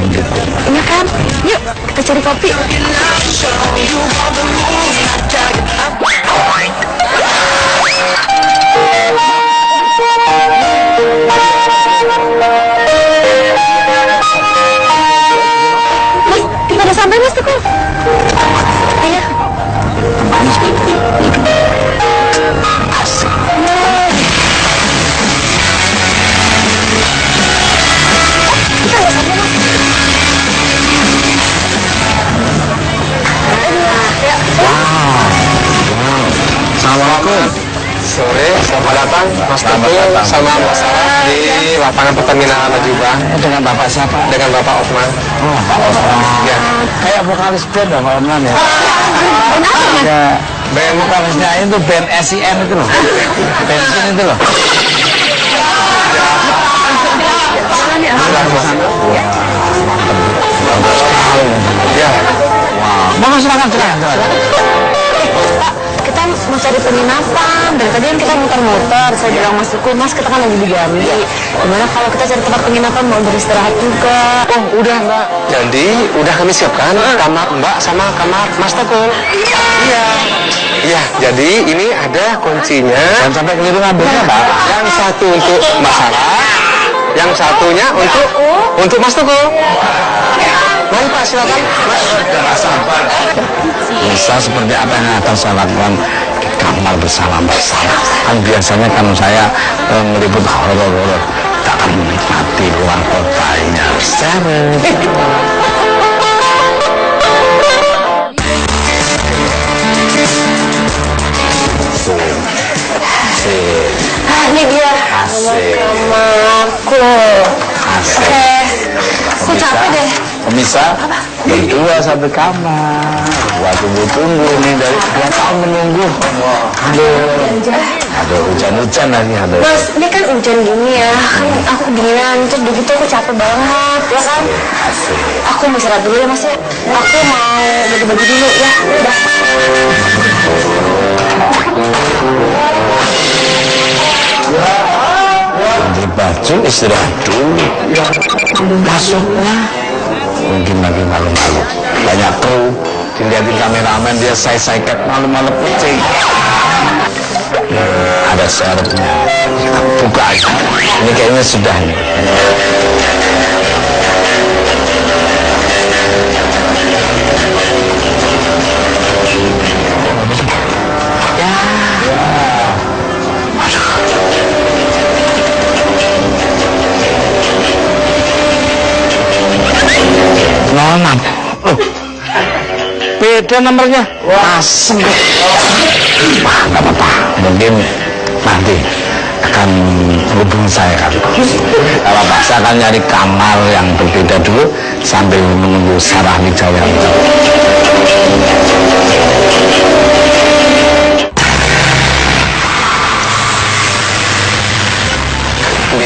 Iya kan? Yuk, kita cari kopi. Mas, kita udah sampai Mas Teguh. Ayo. Asik. Kita udah sampai Mas. Assalamualaikum. Sore, selamat datang Mas Teguh sama Mas Sarah di lapangan Pertamina Lajubang. Dengan Bapak siapa? Dengan Bapak Osman. Oh, Pak Osman. Ya. Kayak vokalis band Bapak Osman ya? Ya, band vokalisnya itu band SIN itu loh. Bensin itu loh. Ya. Mau silakan. Kita mau cari penginapan. Dari tadi kan kita muter-muter. Saya bilang Mas Teguh, Mas kita kan lagi di Jambi. Gimana kalau kita cari tempat penginapan mau beristirahat juga? Oh, udah Mbak. Jadi, udah kami siapkan kamar Mbak sama kamar Mas Teguh. Iya. Iya, jadi ini ada kuncinya. Jangan sampai keliru ngambilnya, Pak. Yang satu untuk Mbak Sarah, yang satunya untuk Mas Teguh. Mari Pak, silakan. Bisa seperti apa yang akan saya lakukan di kamar bersama Mbak Sarah. Kan biasanya kan saya meliput horor-horor, tak akan menikmati luar kotanya. Seret. Ini dia kamarku. Oke. Aku capek deh. Bisa berdua satu kamar. Buat tunggu nih dari 2 tahun menunggu. Aduh, hujan-hujan lagi. Mas, ini kan hujan gini ya. Kan aku kedinginan, terus begitu aku capek banget, ya kan? Aku mau istirahat dulu ya Mas ya. Aku mau bagi-bagi dulu ya. Udah. Ganti baju, istirahat dulu. Masuknya mungkin lagi malu-malu, banyak kru, dilihatin kameramen dia saya-saykat malu-malu kucing. Ada serepnya, kita buka aja. Ini kayaknya sudah nih. Nonam, beda nomornya. Asem. Nggak apa-apa, mungkin nanti akan hubungi saya kan. Kalau Pak, saya akan nyari kamar yang berbeda dulu sambil menunggu Sarah Wijayanto.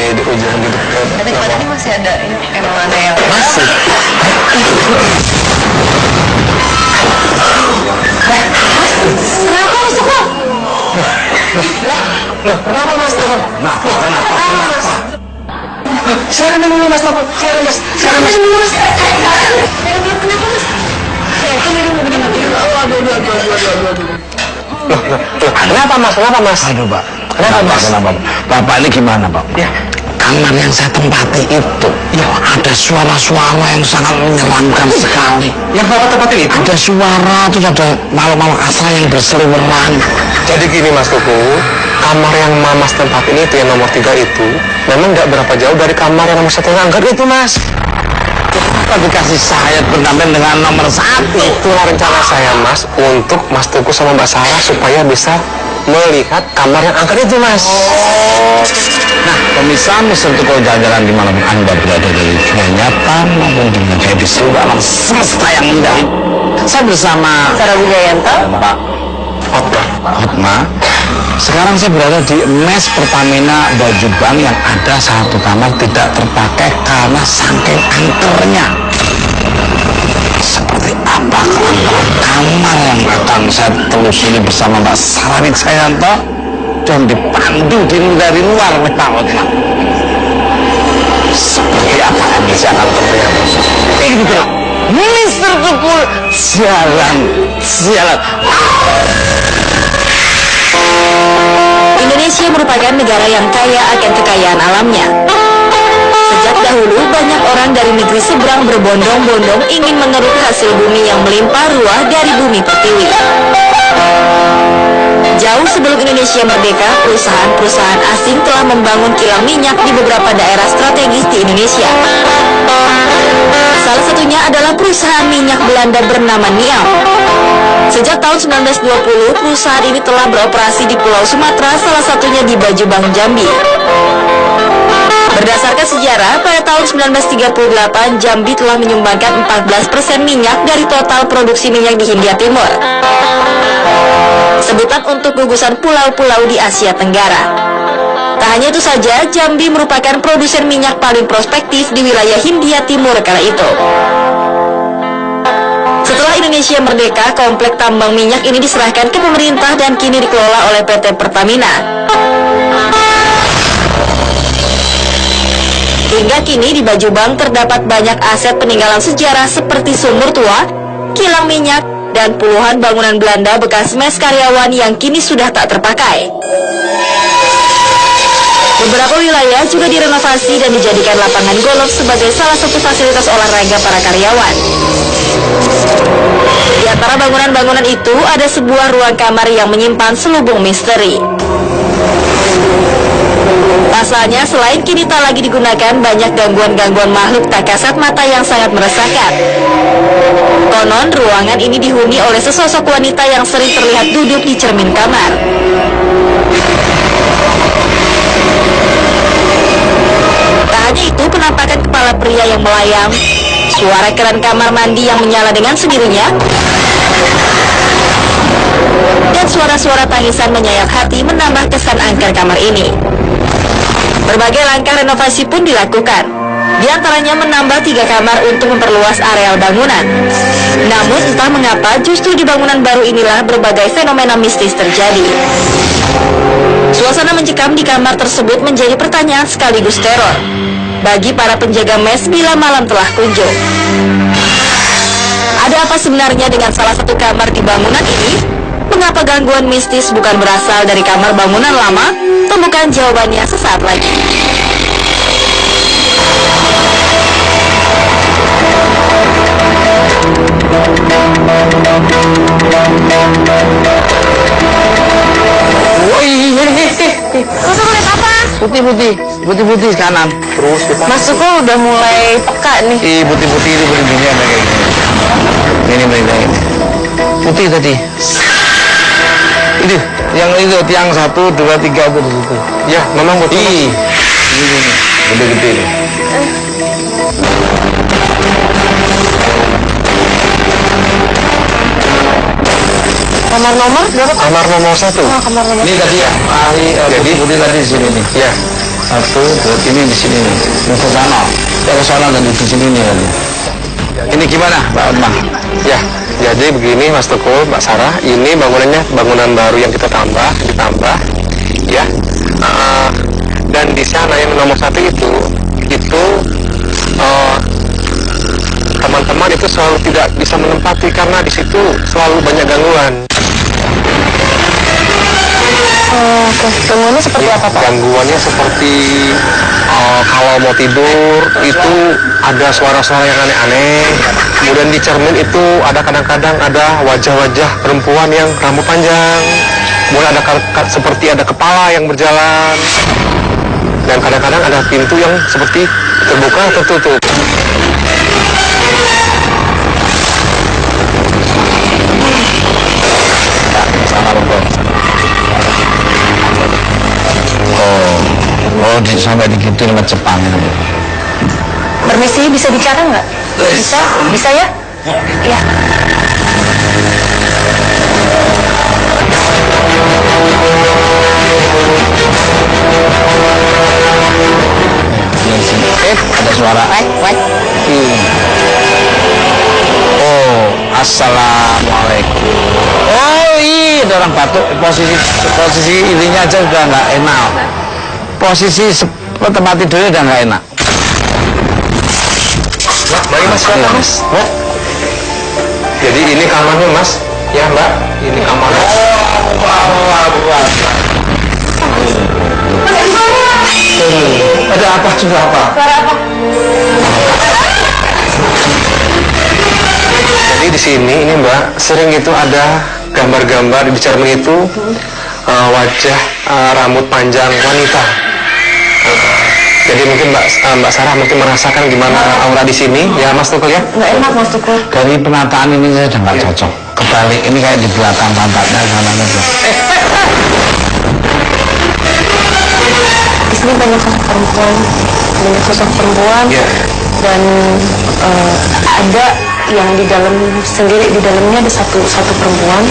Di ujung gitu. Tapi tadi masih ada ini emang ada yang Masih. Kenapa Mas Teguh? Kenapa Mas Teguh? Silakan dulu Mas Teguh. Silakan Mas. Silakan Mas dulu Mas. Kenapa Mas? Itu minum begini. Kenapa Mas? Kenapa Mas? Aduh, Pak. Kenapa Mas? Kenapa? Bapak ini gimana, Pak? Ya. Kamar yang saya tempati itu, ada suara-suara yang sangat menyeramkan sekali. Yang Bapak tempatin itu? Ada suara, terus ada makhluk-makhluk asal yang berseliweran. Jadi gini Mas Teguh, kamar yang Mas tempatin itu yang nomor 3 itu memang nggak berapa jauh dari kamar yang nomor 1 yang angker itu Mas. Kenapa dikasih saya berdamping dengan nomor 1? Itulah rencana saya Mas untuk Mas Teguh sama Mbak Sarah supaya bisa melihat kamar yang angker itu Mas. Nah, pemirsa Mister Teguh jalan-jalan di mana Anda berada, dari dunia nyata maupun dunia kayak di seluruh alam semesta yang indah. Saya bersama Sarah Wijayanto, Pak Hotma. Sekarang saya berada di mes Pertamina Lajubang yang ada satu kamar tidak terpakai karena saking angkernya. Seperti apa keangkeran kamar yang akan saya telusuri bersama Mbak Sarah Wijayanto dan dipandu dari luar oleh Pak Hotma. Seperti apa yang bisa akan terlihat? terpukul. Sialan. Indonesia merupakan negara yang kaya akan kekayaan alamnya. Sejak dahulu, banyak orang dari negeri seberang berbondong-bondong ingin mengeruk hasil bumi yang melimpah ruah dari bumi pertiwi. Jauh sebelum Indonesia merdeka, perusahaan-perusahaan asing telah membangun kilang minyak di beberapa daerah strategis di Indonesia. Salah satunya adalah perusahaan minyak Belanda bernama NIAM. Sejak tahun 1920, perusahaan ini telah beroperasi di Pulau Sumatera, salah satunya di Bajubang, Jambi. Berdasarkan sejarah, pada tahun 1938, Jambi telah menyumbangkan 14% minyak dari total produksi minyak di Hindia Timur. Sebutan untuk gugusan pulau-pulau di Asia Tenggara. Tak hanya itu saja, Jambi merupakan produsen minyak paling prospektif di wilayah Hindia Timur kala itu. Setelah Indonesia merdeka, komplek tambang minyak ini diserahkan ke pemerintah dan kini dikelola oleh PT Pertamina. Hingga kini di Bajubang terdapat banyak aset peninggalan sejarah seperti sumur tua, kilang minyak, dan puluhan bangunan Belanda bekas mes karyawan yang kini sudah tak terpakai. Beberapa wilayah juga direnovasi dan dijadikan lapangan golf sebagai salah satu fasilitas olahraga para karyawan. Di antara bangunan-bangunan itu ada sebuah ruang kamar yang menyimpan selubung misteri. Pasalnya, selain kini tak lagi digunakan, banyak gangguan-gangguan makhluk tak kasat mata yang sangat meresahkan. Konon, ruangan ini dihuni oleh sesosok wanita yang sering terlihat duduk di cermin kamar. Tak hanya itu, penampakan kepala pria yang melayang, suara keran kamar mandi yang menyala dengan sendirinya, dan suara-suara tangisan menyayat hati menambah kesan angker kamar ini. Berbagai langkah renovasi pun dilakukan. Di antaranya menambah 3 kamar untuk memperluas areal bangunan. Namun entah mengapa justru di bangunan baru inilah berbagai fenomena mistis terjadi. Suasana mencekam di kamar tersebut menjadi pertanyaan sekaligus teror bagi para penjaga mes bila malam telah kunjung. Ada apa sebenarnya dengan salah satu kamar di bangunan ini? Mengapa gangguan mistis bukan berasal dari kamar bangunan lama? Temukan jawabannya sesaat lagi. Mas Sukul lihat apa? Putih kanan. Terus kita Mas Sukul udah mulai peka nih. Putih itu berdirinya kayak gini. Ini. Putih tadi. Itu, yang itu tiang 1, 2, 3 itu di situ. ya memang betul. Ini gede-gede nih. Nomor-nomor berapa? Kamar nomor 1. Oh, kamar nomor. Ini tadi ya, jadi putih tadi di sini nih. Ya. 1, 2, ini di sini nih. Ini ke sana. Ya ke sana dan di sini nih. Ini gimana, Pak Otmar? Ya, jadi begini Mas Teguh, Mbak Sarah, ini bangunannya bangunan baru yang kita ditambah, ya. Dan di sana yang nomor 1 itu teman-teman itu selalu tidak bisa menempati karena di situ selalu banyak gangguan. Oke, gangguannya seperti apa, Pak? Gangguannya seperti kalau mau tidur itu ada suara-suara yang aneh-aneh. Kemudian di cermin itu ada kadang-kadang ada wajah-wajah perempuan yang rambut panjang. Kemudian ada seperti ada kepala yang berjalan. Dan kadang-kadang ada pintu yang seperti terbuka tertutup. Sampai digituin sama Jepang. Permisi, bisa bicara nggak? Bisa ya? Iya. Ada suara. Oh, assalamualaikum. Oh iya, ada orang batuk. Posisi ininya aja udah nggak enak. Posisi tempat tidurnya udah nggak enak. Mari Mas, silakan Mas. Jadi ini kamarnya Mas, ya Mbak, ini kamarnya. Ada apa juga apa? Suara apa? Jadi di sini ini Mbak, sering itu ada gambar-gambar di cermin itu wajah rambut panjang wanita. Jadi mungkin Mbak Sarah mungkin merasakan gimana aura di sini, ya Mas Tukul ya? Nggak enak Mas Tukul. Dari penataan ini saya udah nggak cocok. Kebalik ini kayak di belakang pantatnya sana aja. Di sini banyak sosok perempuan, dan ada yang di dalam sendiri, di dalamnya ada satu perempuan,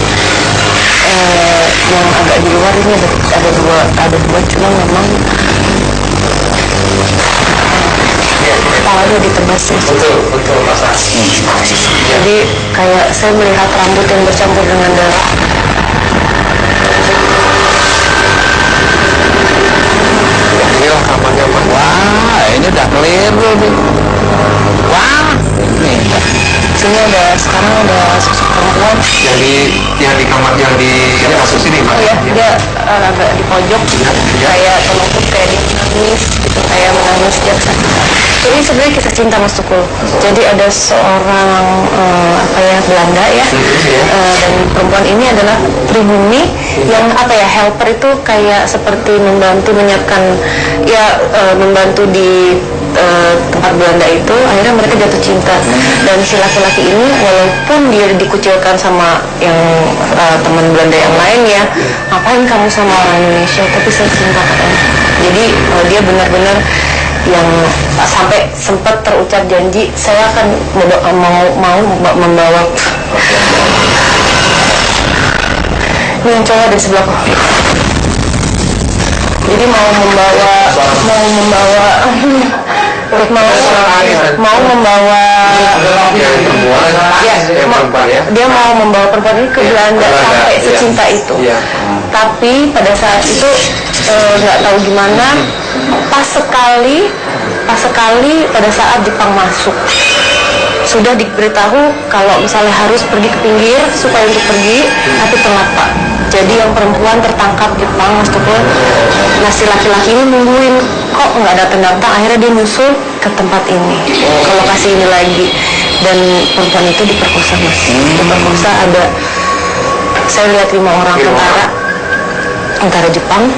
yang agak di luar ini ada dua, cuma memang kepalanya ditebas ya. Betul Mas. Jadi kayak saya melihat rambut yang bercampur dengan darah. Inilah kamarnya Mbak. Wah, ini udah keliru nih. Wah, ini. Sini sekarang ada sosok perempuan. Yang di kamar yang di ini masuk sini Mbak. Oh ya, dia agak di pojok, kayak terluput, kayak dia menangis, gitu, kayak menangis biasa. Ini sebenarnya kisah cinta Mas Tukul. Jadi ada seorang Belanda ya, dan perempuan ini adalah pribumi yang helper itu kayak seperti membantu menyiapkan membantu di tempat Belanda itu. Akhirnya mereka jatuh cinta, dan si laki-laki ini walaupun dia dikucilkan sama yang teman Belanda yang lain ya, ngapain kamu sama orang Indonesia, tapi saya cinta katanya. Jadi dia benar-benar yang sampai sempat terucap janji, saya akan mau membawa ini yang cowok di sebelah. Jadi mau membawa dia mau membawa perempuan ini ke Belanda sampai secinta itu. Tapi pada saat itu nggak tahu gimana, pas sekali pada saat Jepang masuk, sudah diberitahu kalau misalnya harus pergi ke pinggir supaya untuk pergi, tapi telat Pak. Jadi yang perempuan tertangkap Jepang, Mas Tukul. Nah si laki-laki ini nungguin, kok nggak datang-datang, akhirnya dia nyusul ke tempat ini, ke lokasi ini lagi, dan perempuan itu diperkosa Mas. Diperkosa ada, saya lihat 5 orang tentara Jepang.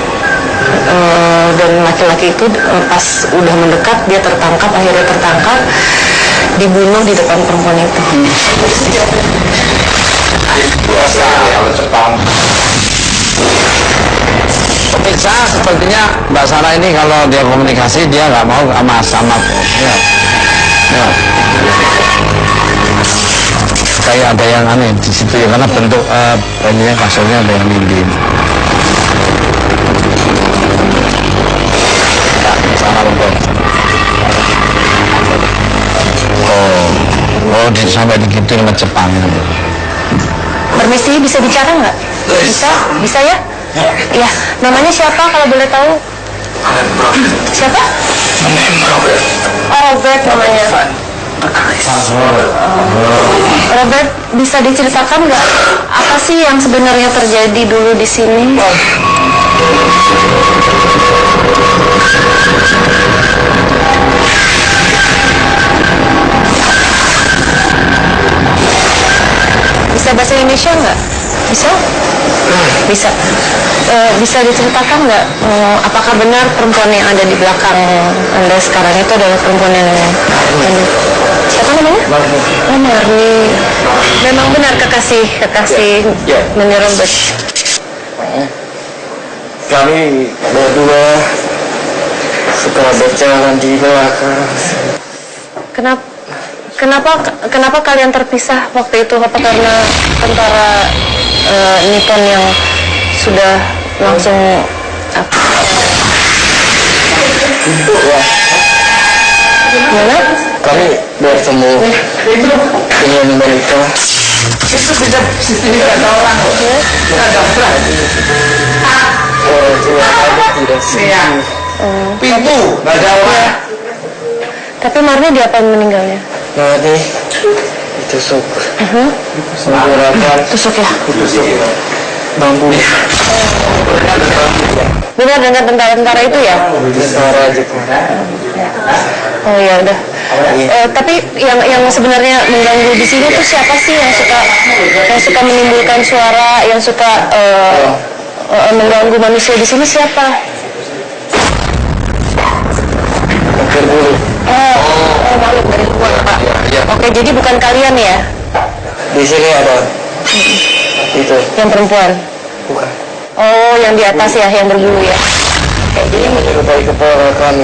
Dan laki-laki itu pas udah mendekat dia akhirnya tertangkap, dibunuh di depan perempuan itu. Biasa kalau Jepang. Pemirsa, sepertinya Mbak Sarah ini kalau dia komunikasi dia nggak mau sama ya. Kayak ada yang aneh di situ ya, karena bentuk ininya kasurnya ada yang tinggi. Sampai begitu sama Jepang. Permisi, bisa bicara nggak? Bisa ya? Ya, namanya siapa kalau boleh tahu? Siapa? Robert namanya. Robert, bisa diceritakan nggak apa sih yang sebenarnya terjadi dulu di sini? Bisa bahasa Indonesia nggak? Bisa? Bisa. Bisa diceritakan nggak apakah benar perempuan yang ada di belakang Anda sekarang itu adalah perempuan yang siapa namanya? Marni. Memang benar kekasih Nenek Robert. Kami berdua suka berjalan di belakang. Kenapa kalian terpisah waktu itu? Apa karena tentara Nippon yang sudah langsung Gimana? Kami bertemu dengan mereka. Itu bisa ada orang Orang tua kami tidak siap. pintu nggak ada orang. Tapi Marni diapain meninggalnya? Nanti Ditusuk. Tusuk ya? Ditusuk. Bambu. Benar dengan tentara-tentara itu ya? Suara gitu. Oh ya udah. Tapi yang sebenarnya mengganggu di sini tuh siapa sih yang suka menimbulkan suara, yang suka mengganggu manusia di sini siapa? Berbulu. Makhluk dari luar Pak. Oke, jadi bukan kalian ya? Di sini ada. Itu. Yang perempuan? Bukan. Oh, yang di atas ya, yang berbulu ya? Oke, jadi menyerupai kepala kami.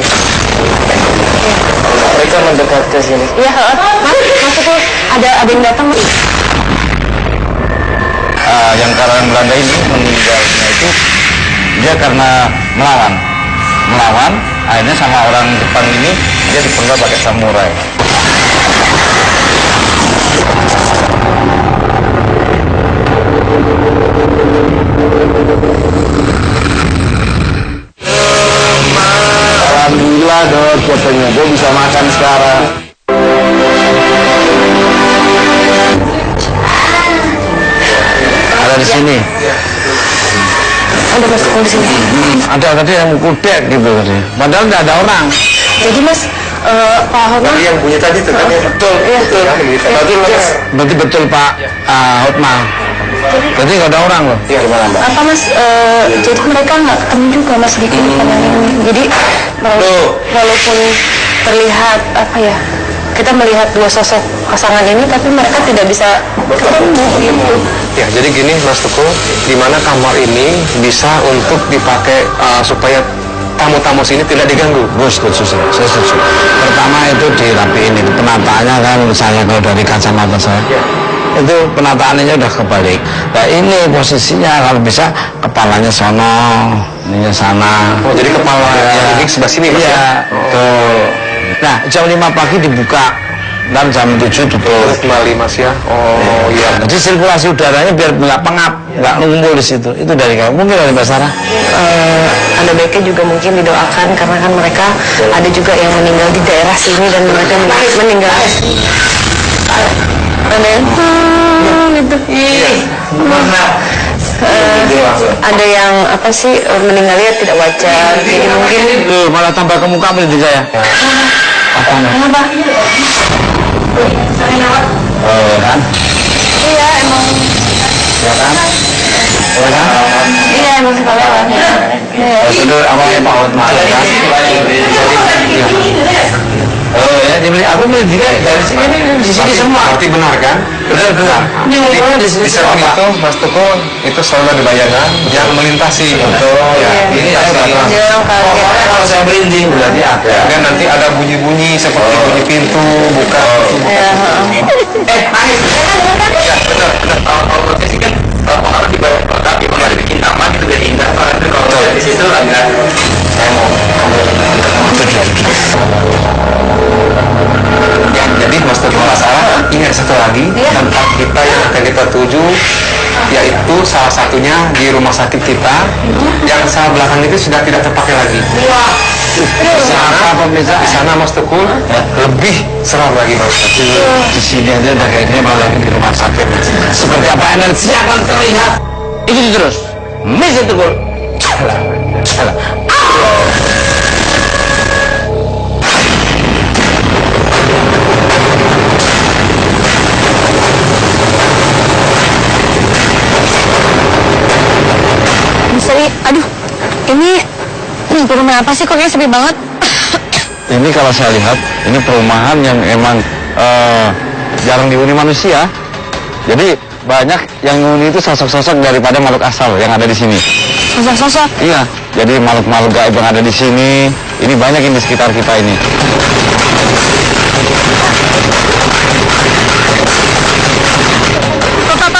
Mereka mendekat ke sini. Iya, maksudku ada yang datang. Yang karena Belanda ini meninggalnya itu dia karena melawan akhirnya sama orang Jepang ini dia dipenggal pakai samurai. Alhamdulillah dong fotonya, gue bisa makan sekarang. Ada di sini. Ada Mas di sini. Ada tadi yang kudek gitu tadi. Padahal nggak ada orang. Jadi Mas, Pak Hotma. Yang bunyi tadi tuh kan? Betul. Berarti betul Pak Hotma. Berarti nggak ada orang loh. Gimana Mbak? Apa Mas? Jadi mereka nggak ketemu juga Mas di kehidupan yang ini. Jadi walaupun terlihat apa ya? Kita melihat dua sosok pasangan ini, tapi mereka tidak bisa ketemu gitu. Ya, jadi gini Mas Teguh, di mana kamar ini bisa untuk dipakai supaya tamu-tamu sini tidak diganggu. Bos, saya setuju. Pertama itu dirapiin, itu penataannya kan misalnya kalau dari kacamata saya. Itu penataannya udah kebalik. Nah ini posisinya kalau bisa kepalanya sono, ininya sana. Oh, jadi kepala ini sebelah sini Mas ya? Tuh. Nah, jam 5 pagi dibuka dan jam 7 tutup. Kembali Mas ya? Oh iya. Jadi sirkulasi udaranya biar nggak pengap, nggak ngumpul di situ. Itu dari kamu. Mungkin dari Mbak Sarah? Ada baiknya juga mungkin didoakan karena kan mereka ada juga yang meninggal di daerah sini dan mereka meninggal. Ada yang gitu. Ada yang apa sih meninggalnya tidak wajar. Jadi mungkin. Tuh malah tambah ke muka menjadi saya. Kenapa? Kan? Iya emang. Ya kan? Iya emang suka lewat. Itu awalnya Pak Hotma kan? Oh ya, aku beli juga dari sini di sini semua. Berarti benar kan? Benar. Di samping itu Mas Teguh itu selalu ada bayangan yang melintasi. Betul. Ya, ini kalau saya merinding berarti ada. Dan nanti ada bunyi-bunyi seperti bunyi pintu buka. Nangis. Ya, benar. Kalau lokasi kan orang di bawah tapi kalau ada bikin taman itu jadi indah. Kalau di situ agak saya mau Ya, jadi Mas Teguh masalah ini ada satu lagi tempat kita yang akan kita tuju, yaitu salah satunya di rumah sakit kita yang salah belakang itu sudah tidak terpakai lagi. Di sana Mas Teguh lebih seram lagi Mas. di sini aja udah kayaknya malah di rumah sakit. Seperti apa energinya akan terlihat. Itu terus. Miss itu gol. Salah. Aduh, ini rumah apa sih kok kayak sepi banget? Ini kalau saya lihat, ini perumahan yang emang jarang dihuni manusia. Jadi banyak yang dihuni itu sosok-sosok daripada makhluk asal yang ada di sini. Sosok-sosok? Iya, jadi makhluk-makhluk gaib yang ada di sini. Ini banyak yang di sekitar kita ini.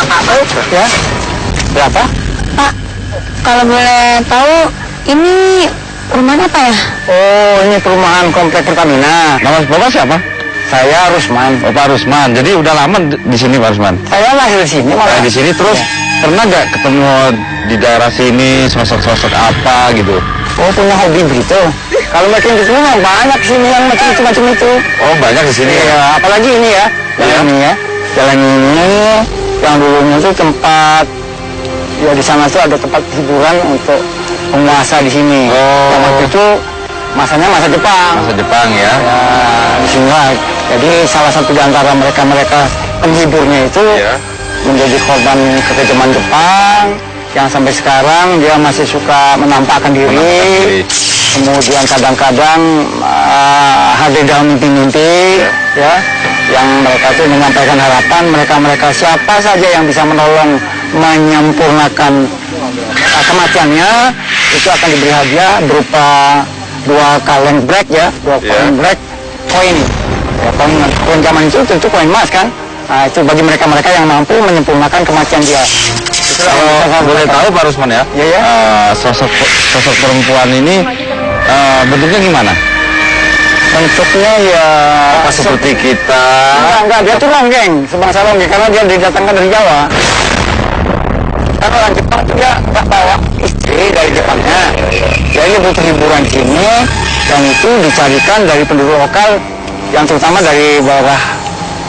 Pak. Ya, berapa? Pak, kalau boleh tahu, ini perumahan apa ya? Oh, ini perumahan komplek Pertamina. Nama Bapak siapa? Saya Rusman, Bapak Rusman. Jadi udah lama di sini Pak Rusman. Saya lahir di sini. Malah di sini terus pernah nggak ketemu di daerah sini sosok-sosok apa gitu? Oh, punya hobi begitu. Kalau makin ketemu banyak sini yang macam-macam itu. Oh, banyak di sini. Ya, apalagi ini ya. Ini ya. jalan ini yang dulunya itu tempat, ya di sana tuh ada tempat hiburan untuk penguasa di sini. Yang waktu itu masanya masa Jepang. Masa Jepang ya. Ya, di sini lah. Jadi salah satu di antara mereka penghiburnya itu menjadi korban kekejaman Jepang, yang sampai sekarang dia masih suka menampakkan diri. Kemudian kadang-kadang hadir dalam mimpi-mimpi, ya, yang mereka itu menyampaikan harapan mereka siapa saja yang bisa menolong menyempurnakan kematiannya itu akan diberi hadiah berupa 2 kaleng black ya, 2 koin black koin. Ya, koin zaman itu tentu koin emas kan. Nah, itu bagi mereka yang mampu menyempurnakan kematian dia. Kalau boleh tahu Pak Rusman ya, sosok perempuan ini bentuknya gimana? Bentuknya ya seperti kita. Enggak, dia tuh longgeng, sebangsa longgeng karena dia didatangkan dari Jawa. Karena orang Jepang itu dia nggak bawa istri dari Jepangnya. Dia ini butuh hiburan di sini, dan itu dicarikan dari penduduk lokal yang terutama dari bawah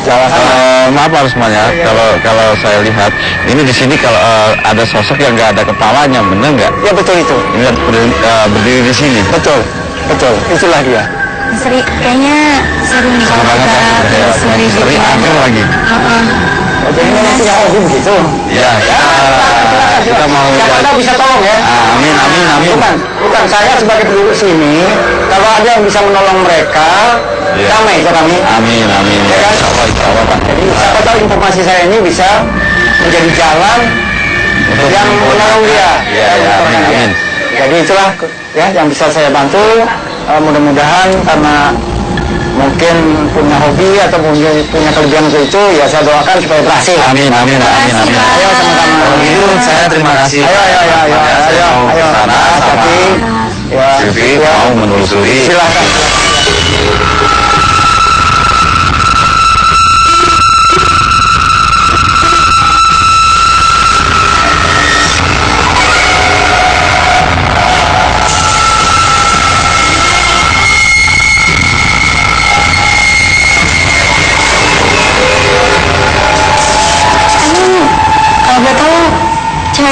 Jawa sana. Maaf Pak Rusman ya, kalau saya lihat ini di sini kalau ada sosok yang nggak ada kepalanya, bener nggak? Ya betul itu. Ini berdiri di sini. Betul, itulah dia. Seri, kayaknya sering kalau kita sering angker lagi. Jadi memang punya hobi begitu. Ya, kita mau kita bisa tolong ya. Amin. Bukan saya sebagai penduduk sini, kalau ada yang bisa menolong mereka, damai ke kami. Amin. Ya kan? Insya Allah Pak. Jadi siapa tahu informasi saya ini bisa menjadi jalan yang menolong dia. Amin. Jadi itulah ya yang bisa saya bantu. Mudah-mudahan karena mungkin punya hobi atau punya kelebihan itu, ya saya doakan supaya berhasil. Amin. Ayo sama-sama. Begitu, saya terima kasih. Ayo. Tapi ya, Silvi mau menelusuri. Silakan.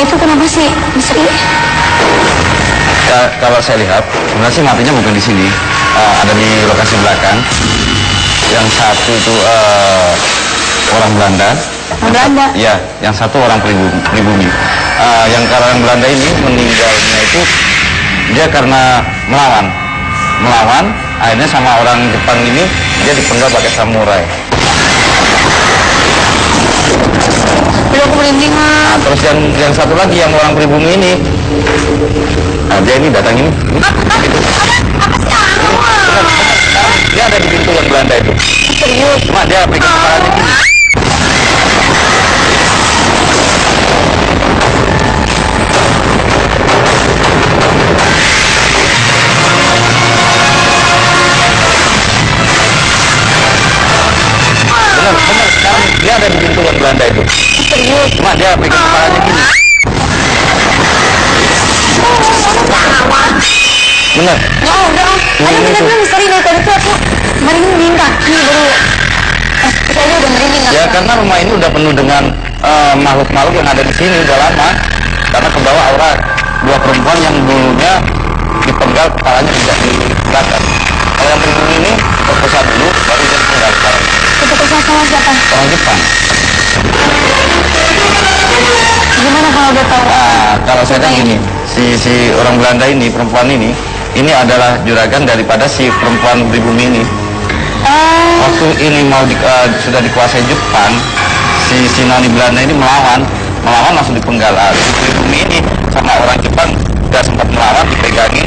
Itu kenapa sih misteri? Kalau saya lihat, sebenarnya sih matinya bukan di sini, ada di lokasi belakang. Yang satu itu orang Belanda. Ya, yang satu orang pribumi. Yang orang Belanda ini meninggalnya itu dia karena melawan, akhirnya sama orang Jepang ini dia dipenggal pakai samurai. Aku merinding. Nah, terus yang satu lagi yang orang pribumi ini, dia ini datang ini, gitu. Dia ada di pintu yang Belanda itu. Serius? Cuma dia pegang kepalanya gini. Benar. Sekarang dia ada di pintu yang Belanda itu. Serius? Cuma dia pegang kepalanya gini. Benar. Ya udah. Ayo bener-bener misteri dari tadi tuh aku merinding kaki baru. Saya udah merinding. Ya karena rumah ini udah penuh dengan makhluk-makhluk yang ada di sini udah lama. Karena kebawa aura 2 perempuan yang dulunya dipenggal kepalanya tidak dibakar. Kalau yang pribumi ini terpesat dulu, baru dia dipenggal sekarang. Keputusan sama siapa? Orang Jepang. Gimana kalau udah tahu? Nah, kalau saya bilang gini, si orang Belanda ini, perempuan ini adalah juragan daripada si perempuan pribumi ini. Waktu ini sudah dikuasai Jepang, si noni Belanda ini melawan langsung dipenggal. Si pribumi ini sama orang Jepang tidak sempat melawan, dipegangin,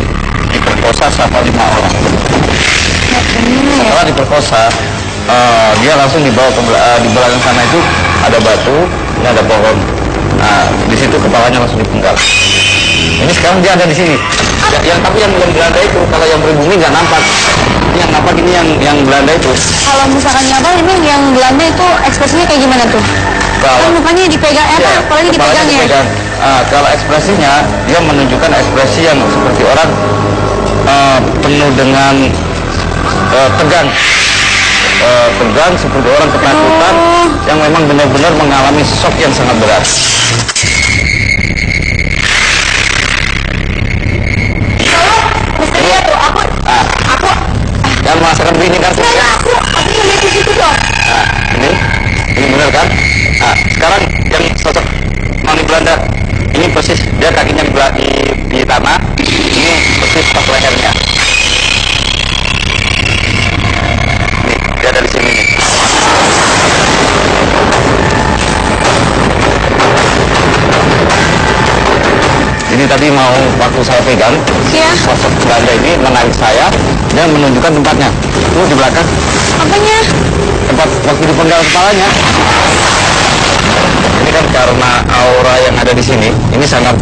diperkosa sama 5 orang. Setelah diperkosa, dia langsung dibawa ke di belakang sana itu ada batu, ini ada pohon. Nah, di situ kepalanya langsung dipenggal. Ini sekarang dia ada di sini. Tapi yang Belanda itu, kalau yang pribumi nggak nampak. Ini yang nampak ini yang Belanda itu. Kalau misalkan apa ini yang Belanda itu ekspresinya kayak gimana tuh? Kan mukanya dipegang, apalagi dipegangnya. Kalau ekspresinya, dia menunjukkan ekspresi yang seperti orang penuh dengan tegang seperti orang ketakutan, yang memang benar-benar mengalami shock yang sangat berat. Mestinya tuh aku Jangan merasakan begini kan? aku ngeliat di situ dong. Ini benar kan? Sekarang yang sosok Noni Belanda ini persis dia kakinya di tanah, ini persis pas lehernya. Nih, dia ada di sini nih. Ini tadi mau waktu saya pegang, sosok Belanda ini menarik saya dan menunjukkan tempatnya. Tuh di belakang. Apanya? Tempat waktu dipenggal kepalanya. Ini kan karena aura yang ada di sini, ini sangat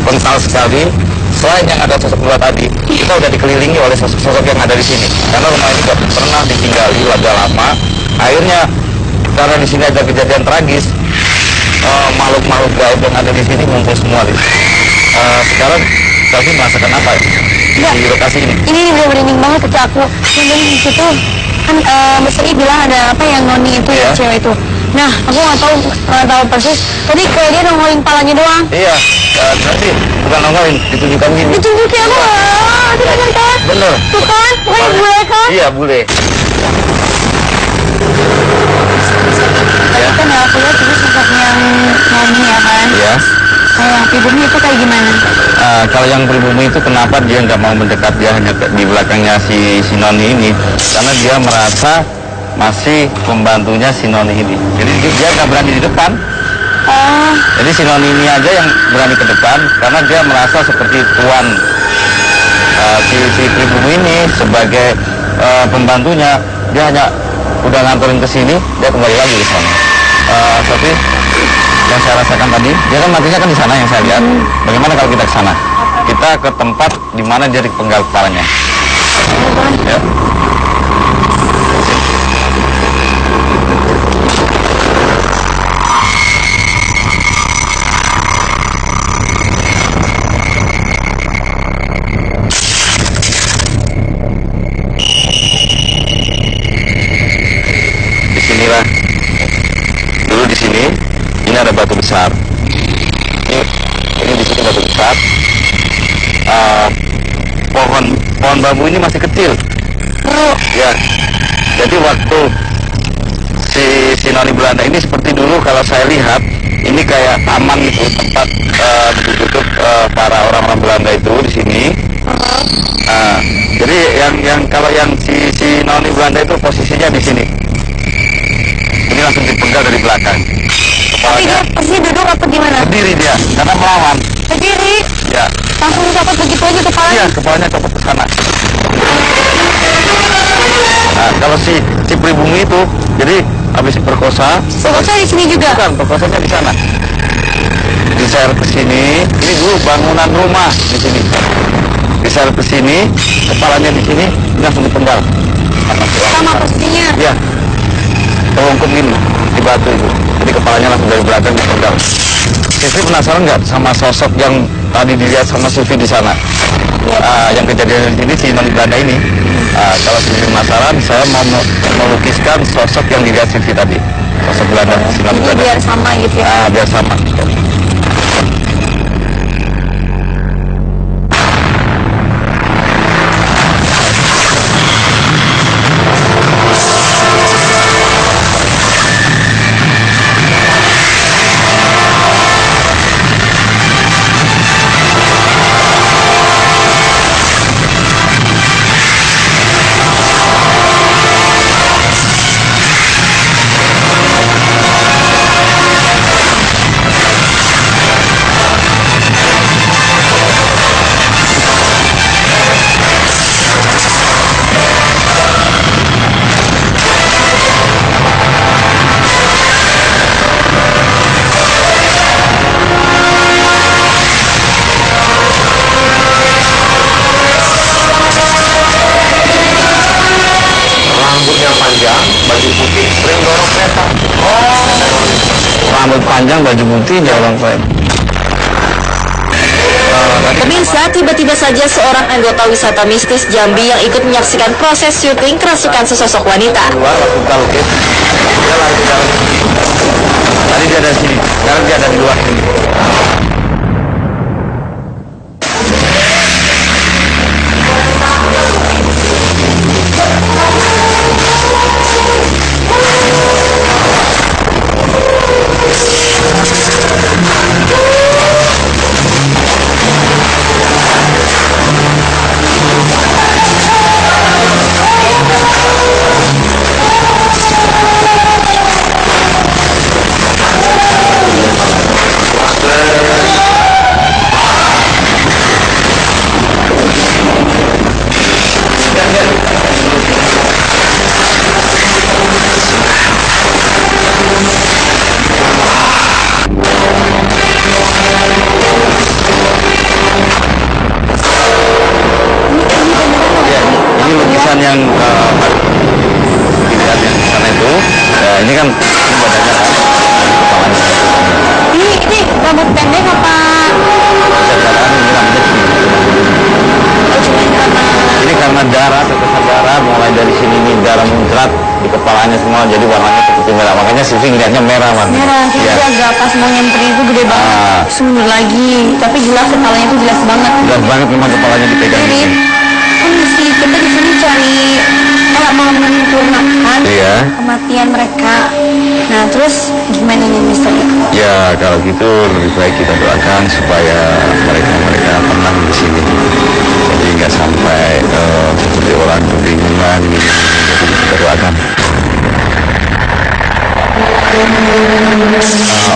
kental sekali. Selain yang ada sosok dua tadi, kita udah dikelilingi oleh sosok-sosok yang ada di sini. Karena rumah ini gak pernah ditinggali, udah lama. Akhirnya karena di sini ada kejadian tragis, makhluk-makhluk gaib yang ada di sini ngumpul semua. Sekarang Selvi merasakan apa ya? Di lokasi ini? Ini udah merinding banget ke aku. Kemudian di situ kan Misteri bilang ada apa yang Noni itu ya cewek itu. Nah, aku nggak tahu persis. Tadi kayak dia nongolin palanya doang. Iya, nanti bukan nongolin, ditunjukkan gini. Ditunjukin aku, itu bener kan? Bener. Tuh kan, bukan bule kan? Iya, bule. Tadi kan ya aku lihat itu sosoknya yang Noni ya kan? Iya. Yang pribumi itu kayak gimana? Kalau yang pribumi itu kenapa dia nggak mau mendekat, dia hanya di belakangnya si Noni ini, karena dia merasa masih pembantunya si Noni ini. Jadi dia nggak berani di depan. Jadi si Noni ini aja yang berani ke depan karena dia merasa seperti tuan. Si pribumi ini sebagai pembantunya, dia hanya udah nganterin ke sini, dia kembali lagi ke sana. Tapi yang saya rasakan tadi, dia kan matinya kan di sana yang saya lihat. Bagaimana kalau kita ke sana? Kita ke tempat di mana dia dipenggal kepalanya. Ya. Disinilah. Dulu di sini. Ini ada batu besar. Ini di sini batu besar. Pohon bambu ini masih kecil. Ya. Jadi waktu si Noni Belanda ini seperti dulu kalau saya lihat ini kayak taman itu, tempat duduk para orang-orang Belanda itu di sini. Jadi yang kalau yang si Noni Belanda itu posisinya di sini. Ini langsung dipenggal dari belakang. Tapi dia pasti duduk apa gimana? Berdiri dia, karena melawan. Berdiri? Ya. Langsung dicopot begitu aja kepalanya? Iya, kepalanya copot ke sana. Nah, kalau si pribumi itu, jadi habis diperkosa. Perkosa di sini juga? Bukan, perkosanya di sana. Diseret ke sini, ini dulu bangunan rumah di sini. Diseret ke sini, kepalanya di sini, ini langsung dipenggal. Sama posisinya? Iya. Terungkum gini di batu itu. Jadi kepalanya langsung dari belakang dipenggal. Sylvie penasaran nggak sama sosok yang tadi dilihat sama Sylvie di sana? Yang kejadian di sini si Noni Belanda ini. Kalau Sylvie penasaran, saya mau melukiskan sosok yang dilihat Sylvie tadi. Sosok Belanda, si Noni Belanda. Biar sama gitu ya? Biar sama. Rambut panjang, baju putih, jalan keren. Pemirsa, tiba-tiba saja seorang anggota wisata mistis Jambi yang ikut menyaksikan proses syuting kerasukan sesosok wanita. Keluar, lakukan lukis. Dia lari ke dalam. badannya kan, kepalanya. Ini rambut pendek apa? Jajaran ini namanya Oh, cuma karena ini karena darah, tetesan darah mulai dari sini nih darah muncrat di kepalanya semua, jadi warnanya seperti merah. Makanya Sylvie ngeliatnya merah warnanya. merah. Iya. Jadi agak pas mau nyentri itu gede banget. Ah. Terus mundur lagi. Tapi jelas kepalanya itu jelas banget. Jelas banget memang kepalanya dipegang di Jadi sini. kondisi kita di sini cari kalau mau menyempurnakan Iya. kematian mereka. Nah terus gimana nih Mister? Ya kalau gitu lebih baik kita doakan supaya mereka tenang di sini. Jadi nggak sampai seperti orang kebingungan gitu. Jadi kita doakan.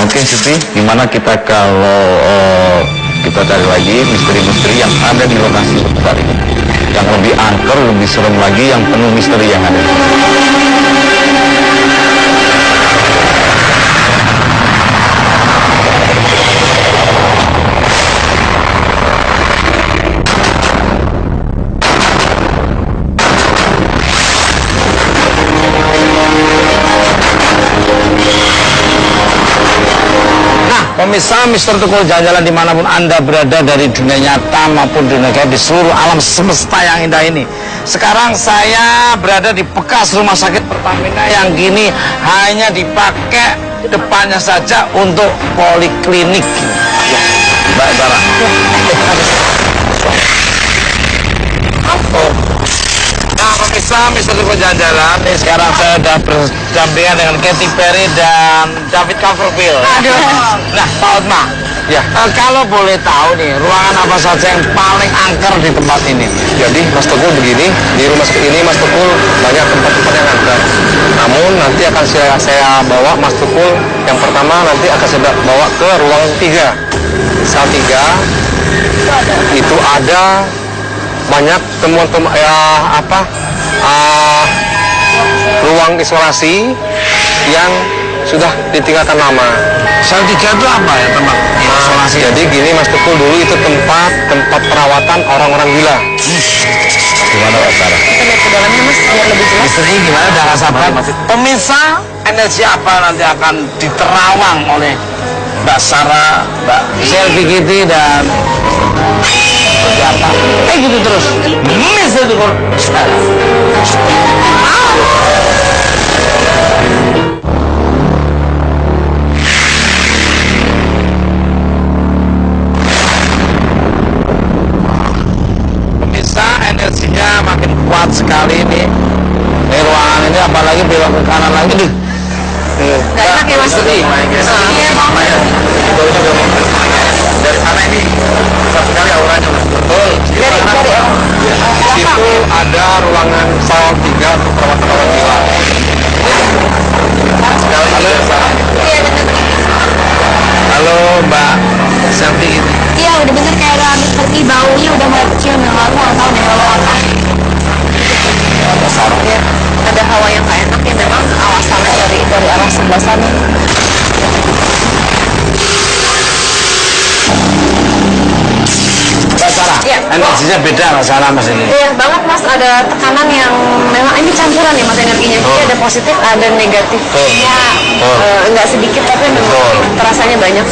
Oke Siti, gimana kita kalau kita cari lagi misteri-misteri yang ada di lokasi sekitar ini, yang lebih angker, lebih serem lagi, yang penuh misteri yang ada. Pemirsa Mister Tukul jalan-jalan dimanapun Anda berada dari dunia nyata maupun dunia gaib di seluruh alam semesta yang indah ini. Sekarang saya berada di bekas rumah sakit Pertamina yang gini hanya dipakai depannya saja untuk poliklinik. Ya, Mbak Sarah. Nah pemirsa Mister Tukul jalan-jalan ini sekarang saya sudah berdampingan dengan Katy Perry dan David Copperfield. Nah Pak Otma, ya kalau boleh tahu nih ruangan apa saja yang paling angker di tempat ini? Jadi Mas Tukul begini, di rumah sakit ini Mas Tukul banyak tempat-tempat yang angker. Namun nanti akan saya bawa Mas Tukul yang pertama nanti akan saya bawa ke ruang 3. Sel 3 itu ada banyak temuan-temuan ruang isolasi yang sudah ditinggalkan lama. Sel 3 itu apa ya tempat isolasi? Jadi gini Mas Tukul, dulu itu tempat perawatan orang-orang gila. Gimana Pak Sarah? Kita lihat ke dalamnya Mas biar lebih jelas. Misteri gimana? Udah nggak sabar. Pemirsa, energi apa nanti akan diterawang oleh Mbak Sarah, Mbak Selvi Kitty dan siapa? Gitu terus. Mister Tukul. Energinya makin kuat sekali ini. Ini ruangan ini apalagi belok ke kanan lagi nih. Gak enak ya Mas? Sedih, dari sana ini besar sekali auranya. Betul. Di situ ada ruangan sel 3 untuk perawatan orang gila. Halo Mbak Selvi Kitty. Iya udah bener kayak ada habis pergi baunya udah mulai kecium yang lalu nggak tahu deh kalau apa. Ya, ada hawa yang gak enak ya memang awasannya dari arah sebelah sana. Mbak Sarah, Iya. energinya beda Mbak Sarah Mas ini. Iya banget Mas, ada tekanan yang memang ini campuran ya Mas energinya. Jadi ada positif, ada negatifnya. Nggak sedikit tapi memang terasanya banyak.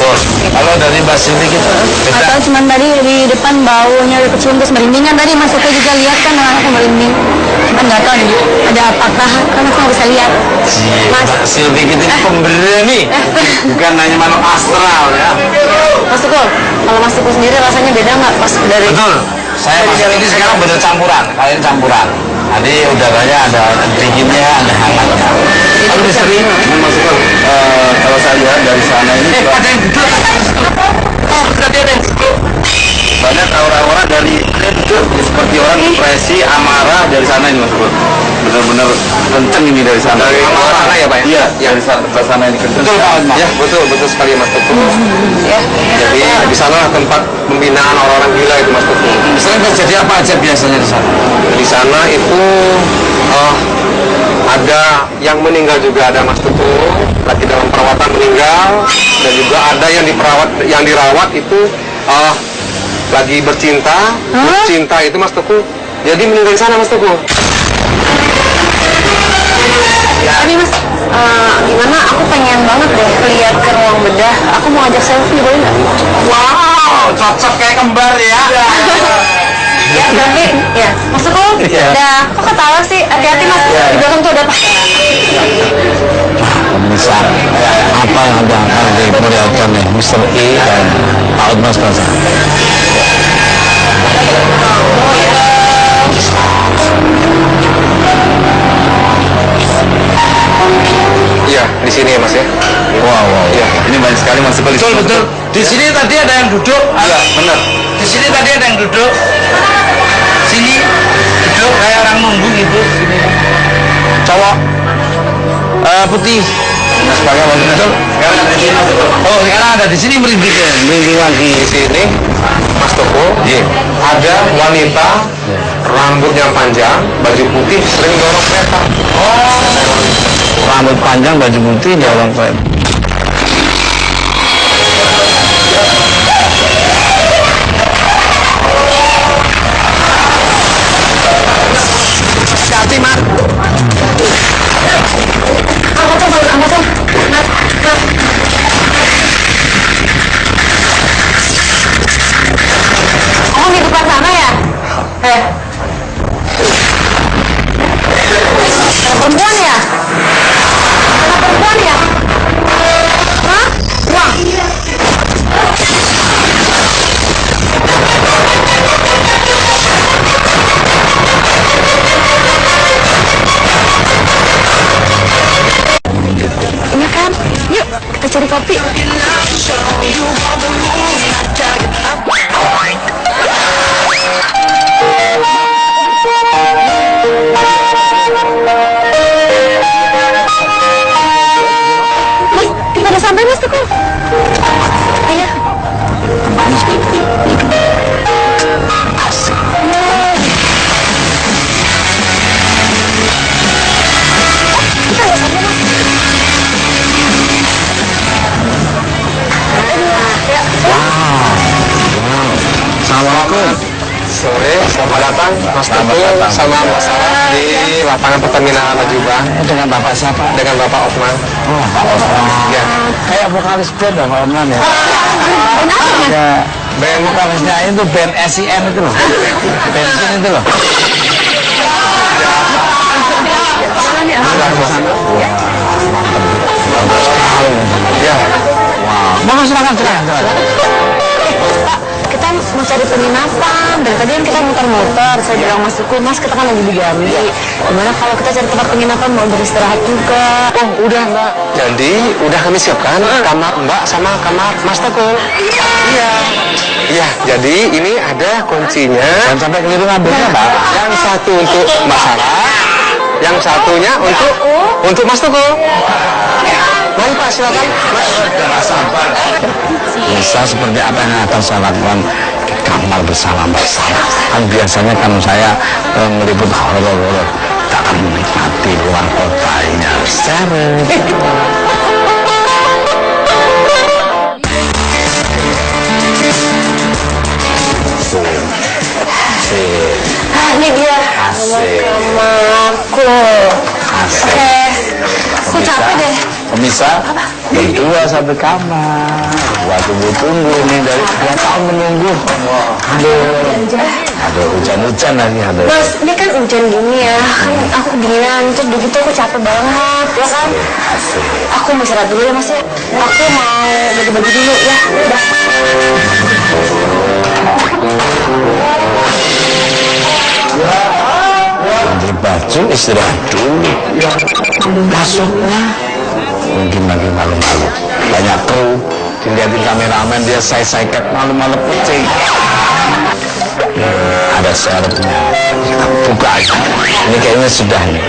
Kalau dari Mbak Selvi Kitty beda. Atau cuman tadi di depan baunya udah kecium terus merindingan tadi Mas Oke juga lihat kan anak-anak merinding. Cuman nggak tahu nih ada apakah kan aku nggak bisa lihat. Mas, Mbak Selvi Kitty pemberani, bukan hanya makhluk astral ya. Mas Tukul, kalau Mas Tukul sendiri rasanya beda nggak pas dari? Betul. Saya masuk ini sekarang bener campuran, kali ini campuran. Tadi udaranya ada dinginnya, ada hangatnya. Tapi sering masukkan kalau saya lihat dari sana ini ada yang duduk. Oh, tadi ada yang duduk. Banyak aura-aura dari duduk seperti orang depresi, amarah dari sana ini Mas Bro. Benar-benar kenceng ini dari sana. Dari sana ya Pak? Iya, dari sana ini kenceng. Betul Pak Mas. Ya betul sekali Mas Tukul. Ya. Jadi di sana tempat pembinaan orang-orang gila itu Mas Tukul. Misalnya terjadi apa aja biasanya di sana? Di sana itu ada yang meninggal juga ada Mas Tukul, lagi dalam perawatan meninggal, dan juga ada yang dirawat itu lagi bercinta itu Mas Tukul. Jadi meninggal di sana Mas Tukul. Ini Mas, Gimana? Aku pengen banget deh lihat ke ruang bedah. Aku mau ajak selfie, boleh nggak? Wow, cocok kayak kembar ya. Ya, tapi ya masuk kok. Dah, kok ketawa sih? Hati-hati mas. Di belakang tuh ada apa? Pemirsa, apa yang ada akan diperlihatkan nih Mr. E dan Pak Utmas Plaza? Iya, di sini ya Mas ya. Wow, Iya. ini banyak sekali Mas. Betul. Di sini tadi ada yang duduk. Iya, benar. Di sini tadi ada yang duduk. Sini duduk kayak orang nunggu gitu. Sini. Cowok. Putih. Sebagai wakil betul. Oh, sekarang ada di sini merinding lagi. Di sini Mas Toko, ada wanita rambutnya panjang, baju putih, sering dorong kereta. Rambut panjang, baju putih, dorong kereta. Hati-hati, Mat. Oh, di depan sana ya? Ada perempuan ya? Ada perempuan ya? Hah? Uang? Ini kan? Yuk, kita cari kopi. Mas, kita udah sampai Mas Teguh. Ayo. Kita udah sampai Mas. Assalamualaikum. Sore, selamat datang Mas Toko sama Mas Sarah di lapangan Pertamina Majuban Dengan Bapak siapa? dengan Bapak Otman. Oh, Pak Osman. Ya, Kayak vokalis band ya, Pak Osman ya. Kenapa Mas? Ya, band vokalisnya itu band SIN itu loh. Bensin itu loh. ya. Mau silakan. Kita mau cari penginapan. Dari tadi kan kita muter-muter. Saya bilang Mas Teguh, Mas kita kan lagi di Jambi. Gimana kalau kita cari tempat penginapan mau beristirahat juga? Oh, udah Mbak. Jadi, udah kami siapkan kamar Mbak sama kamar Mas Toko. Iya. Iya, jadi ini ada kuncinya. Jangan sampai keliru ngambilnya, Pak. Yang satu untuk Mbak Sarah, yang satunya untuk Mas Toko. Mari Pak, silakan. Bisa seperti apa yang akan saya lakukan di kamar bersama. Kan biasanya kan saya meliput horor-horor, tak akan menikmati luar kotanya. Ini dia Asik. kamarku. Oke. Aku capek deh. Pemirsa, berdua satu kamar. Buat tunggu nih dari 2 tahun menunggu. Aduh, hujan-hujan lagi. Aduh. Mas, ini kan hujan gini ya. Kan aku kedinginan, terus begitu aku capek banget, ya kan? Asik. Aku mau istirahat dulu ya Mas ya. Aku mau bagi-bagi dulu ya. Udah. Ganti baju, istirahat dulu. Masuknya mungkin lagi malu-malu. Banyak kru, dilihatin kameramen dia saya-saya malu-malu kucing. Ada serepnya. Kita buka aja. Ini kayaknya sudah nih.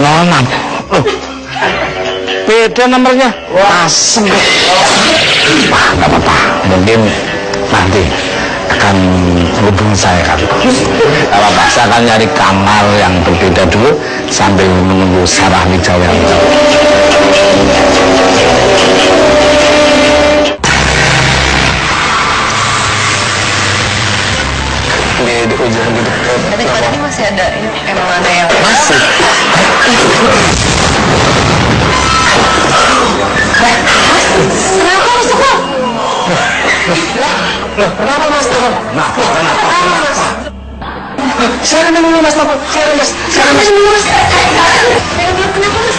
Nonam. Beda nomornya. Asem. Wah, nggak apa-apa. Mungkin nanti akan hubungi saya kali. Apa-apa, saya akan nyari kamar yang berbeda dulu sambil menunggu Sarah Wijayanto. Di ujung di dekat. Tadi masih ada, emang ada yang Masih. Kenapa Mas Toko? Kenapa Mas Toko? Kenapa? Silakan dulu Mas Toko. Silakan Mas. Silakan Mas. Kenapa Mas?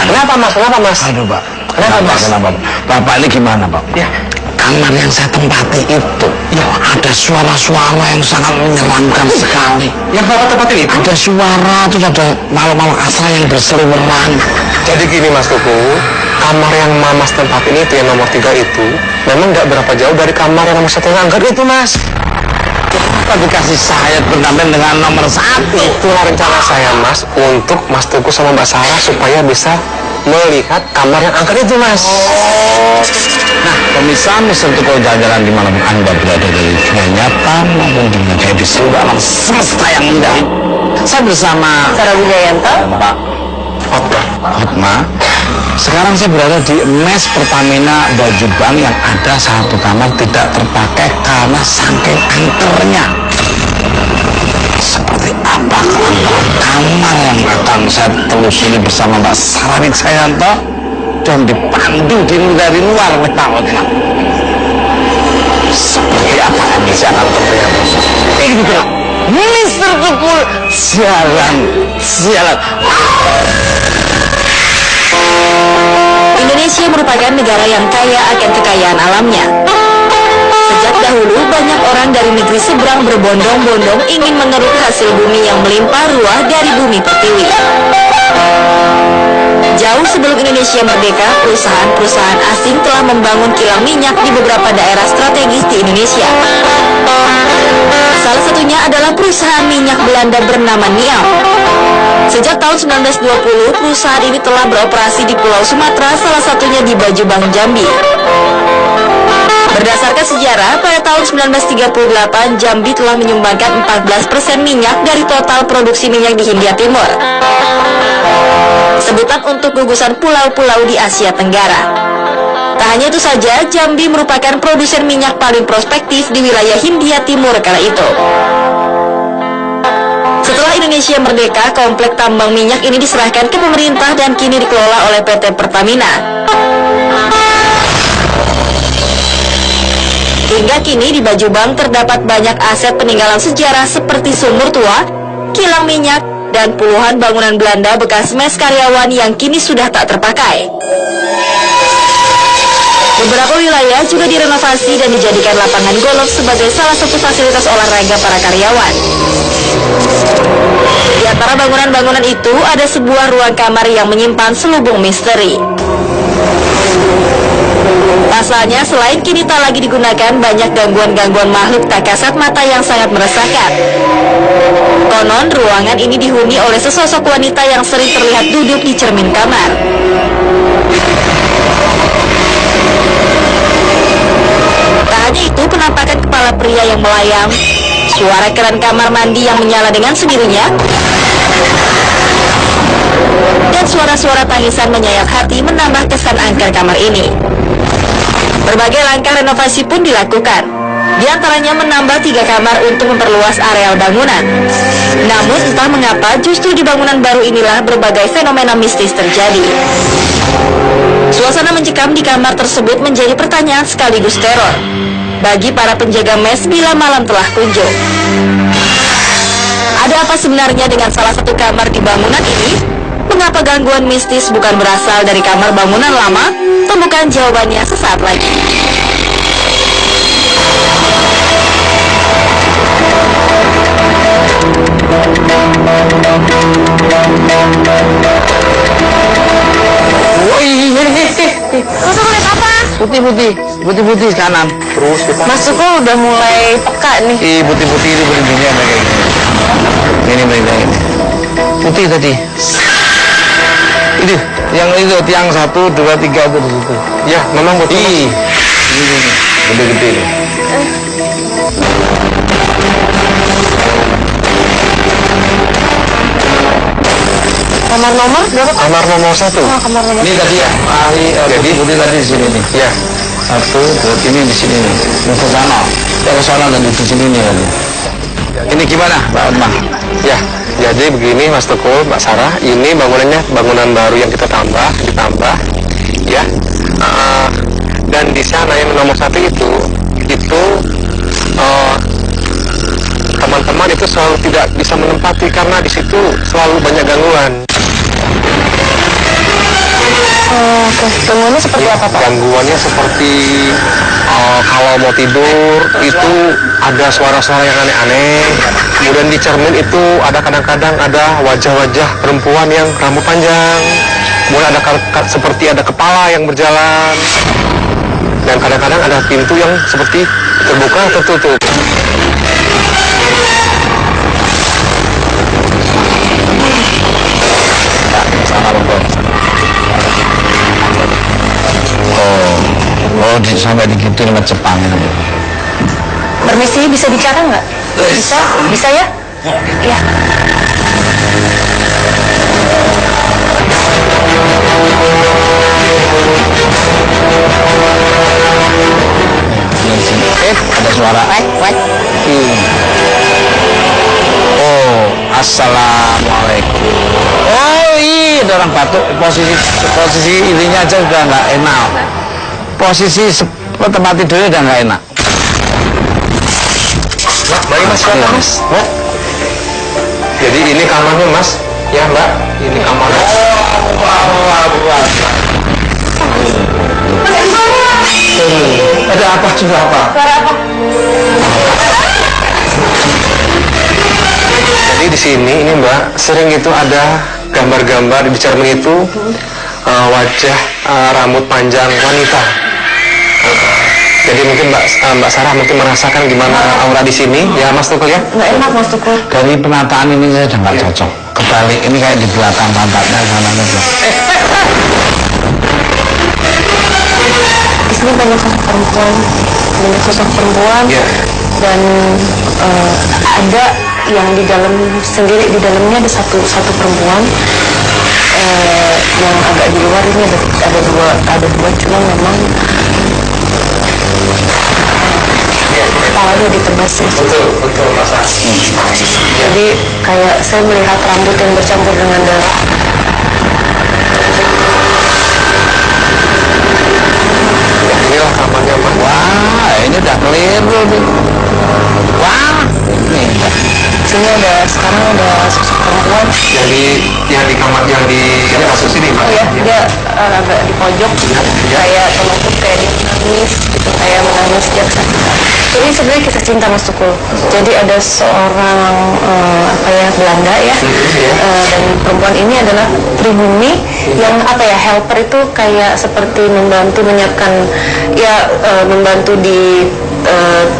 Kenapa Mas? Kenapa Mas? Aduh Pak, Kenapa Mas? Kenapa? Bapak ini gimana Pak? Ya. Kamar yang saya tempati itu, ada suara-suara yang sangat menyeramkan sekali. Yang Bapak tempatin itu? Ada suara, terus ada makhluk-makhluk asal yang berseliweran. Jadi gini Mas Kuku, kamar yang Mas tempatin itu yang nomor 3 itu memang nggak berapa jauh dari kamar yang nomor 1 yang angker itu Mas. Kenapa dikasih saya pendamping dengan nomor 1? Itulah rencana saya Mas untuk Mas Tuku sama Mbak Sarah supaya bisa melihat kamar yang angker itu Mas. Nah, pemirsa Mister Tuku jalan-jalan dimanapun Anda berada dari dunia nyata maupun dunia kayak di seluruh alam semesta yang indah. Saya bersama Sarah Wijayanto. Pak Hotma. Sekarang saya berada di mes Pertamina Baju Bank yang ada satu kamar tidak terpakai karena saking angkernya. Seperti apa kamar yang akan saya telusuri bersama Mbak Sarah Wijayanto dan dipandu dari luar oleh Pak Hotma. Seperti apa yang saya akan terlihat? Ini betul. Mister Tukul sialan. Indonesia merupakan negara yang kaya akan kekayaan alamnya. Sejak dahulu, banyak orang dari negeri seberang berbondong-bondong ingin mengeruk hasil bumi yang melimpah ruah dari bumi pertiwi. Jauh sebelum Indonesia merdeka, perusahaan-perusahaan asing telah membangun kilang minyak di beberapa daerah strategis di Indonesia. Salah satunya adalah perusahaan minyak Belanda bernama NIAM. Sejak tahun 1920, perusahaan ini telah beroperasi di Pulau Sumatera, salah satunya di Bajubang, Jambi. Berdasarkan sejarah, pada tahun 1938, Jambi telah menyumbangkan 14% minyak dari total produksi minyak di Hindia Timur. Sebutan untuk gugusan pulau-pulau di Asia Tenggara. Tak hanya itu saja, Jambi merupakan produsen minyak paling prospektif di wilayah Hindia Timur kala itu. Setelah Indonesia merdeka, komplek tambang minyak ini diserahkan ke pemerintah dan kini dikelola oleh PT Pertamina. Hingga kini di Bajubang terdapat banyak aset peninggalan sejarah seperti sumur tua, kilang minyak, dan puluhan bangunan Belanda bekas mes karyawan yang kini sudah tak terpakai. Beberapa wilayah juga direnovasi dan dijadikan lapangan golf sebagai salah satu fasilitas olahraga para karyawan. Di antara bangunan-bangunan itu ada sebuah ruang kamar yang menyimpan selubung misteri. Pasalnya, selain kini tak lagi digunakan, banyak gangguan-gangguan makhluk tak kasat mata yang sangat meresahkan. Konon, ruangan ini dihuni oleh sesosok wanita yang sering terlihat duduk di cermin kamar. Tak hanya itu, penampakan kepala pria yang melayang, suara keran kamar mandi yang menyala dengan sendirinya, dan suara-suara tangisan menyayat hati menambah kesan angker kamar ini. Berbagai langkah renovasi pun dilakukan. Di antaranya menambah 3 kamar untuk memperluas areal bangunan. Namun entah mengapa justru di bangunan baru inilah berbagai fenomena mistis terjadi. Suasana mencekam di kamar tersebut menjadi pertanyaan sekaligus teror bagi para penjaga mes bila malam telah kunjung. Ada apa sebenarnya dengan salah satu kamar di bangunan ini? Mengapa gangguan mistis bukan berasal dari kamar bangunan lama? Temukan jawabannya sesaat lagi. Mas Tuku lihat apa? Putih-putih kanan. Terus kita Mas Tuku udah mulai peka nih. Putih-putih itu berhentinya kayak gini. Ini. Putih tadi. Itu, yang itu tiang 1, 2, 3 itu di situ. ya memang betul Mas. ini, gede-gede nih. Kamar nomor berapa? Kamar nomor 1. Oh, kamar nomor. Ini tadi ya, ahli Jadi? putih tadi di sini nih. Ya. 1, 2, ini di sini nih. Ini ke sana. Ya ke sana dan di sini nih. Ini gimana, Mbak Otma? Ya, jadi begini Mas Tukul, Mbak Sarah, ini bangunannya bangunan baru yang kita ditambah, ya. Dan di sana yang nomor 1 itu teman-teman itu selalu tidak bisa menempati karena di situ selalu banyak gangguan. Oke, gangguannya seperti apa, Pak? Gangguannya seperti kalau mau tidur itu ada suara-suara yang aneh-aneh. Kemudian di cermin itu ada kadang-kadang ada wajah-wajah perempuan yang rambut panjang. Kemudian ada seperti ada kepala yang berjalan. Dan kadang-kadang ada pintu yang seperti terbuka atau tertutup. Sana Bogor. Oh, sampai digituin sama Jepang. Permisi, bisa bicara nggak? Bisa ya? Iya. Ada suara. Oh, assalamualaikum. Oh iya, ada orang batuk. Posisi ininya aja udah nggak enak. Posisi tempat tidurnya udah nggak enak. Mari Mas, silakan Mas. Jadi ini kamarnya Mas. Ya Mbak, ini kamarnya. Ada apa juga apa? Suara apa? Jadi di sini ini Mbak, sering itu ada gambar-gambar di cermin itu wajah rambut panjang wanita. Jadi mungkin Mbak Sarah mungkin merasakan gimana aura di sini, ya Mas Tukul ya? Nggak enak, Mas Tukul. Dari penataan ini saya udah nggak cocok. Kebalik ini kayak di belakang pantatnya sana tuh. Di sini banyak sosok perempuan, dan ada yang di dalamnya ada satu perempuan yang agak di luar ini ada dua cuma memang kepalanya ditebas ya. Betul Mas. Jadi kayak saya melihat rambut yang bercampur dengan darah. Inilah kamarnya Mas. Wah, ini udah keliru nih. Wah, ini Sini sekarang ada sosok perempuan. Yang di kamar yang di masuk sini Mas. Oh ya, dia agak di pojok, kayak tertutup, kayak dia menangis, gitu, kayak menangis jaksa. Ini sebenarnya kisah cinta Mas Tukul. Jadi ada seorang Belanda ya, dan perempuan ini adalah pribumi yang helper itu kayak seperti membantu menyiapkan membantu di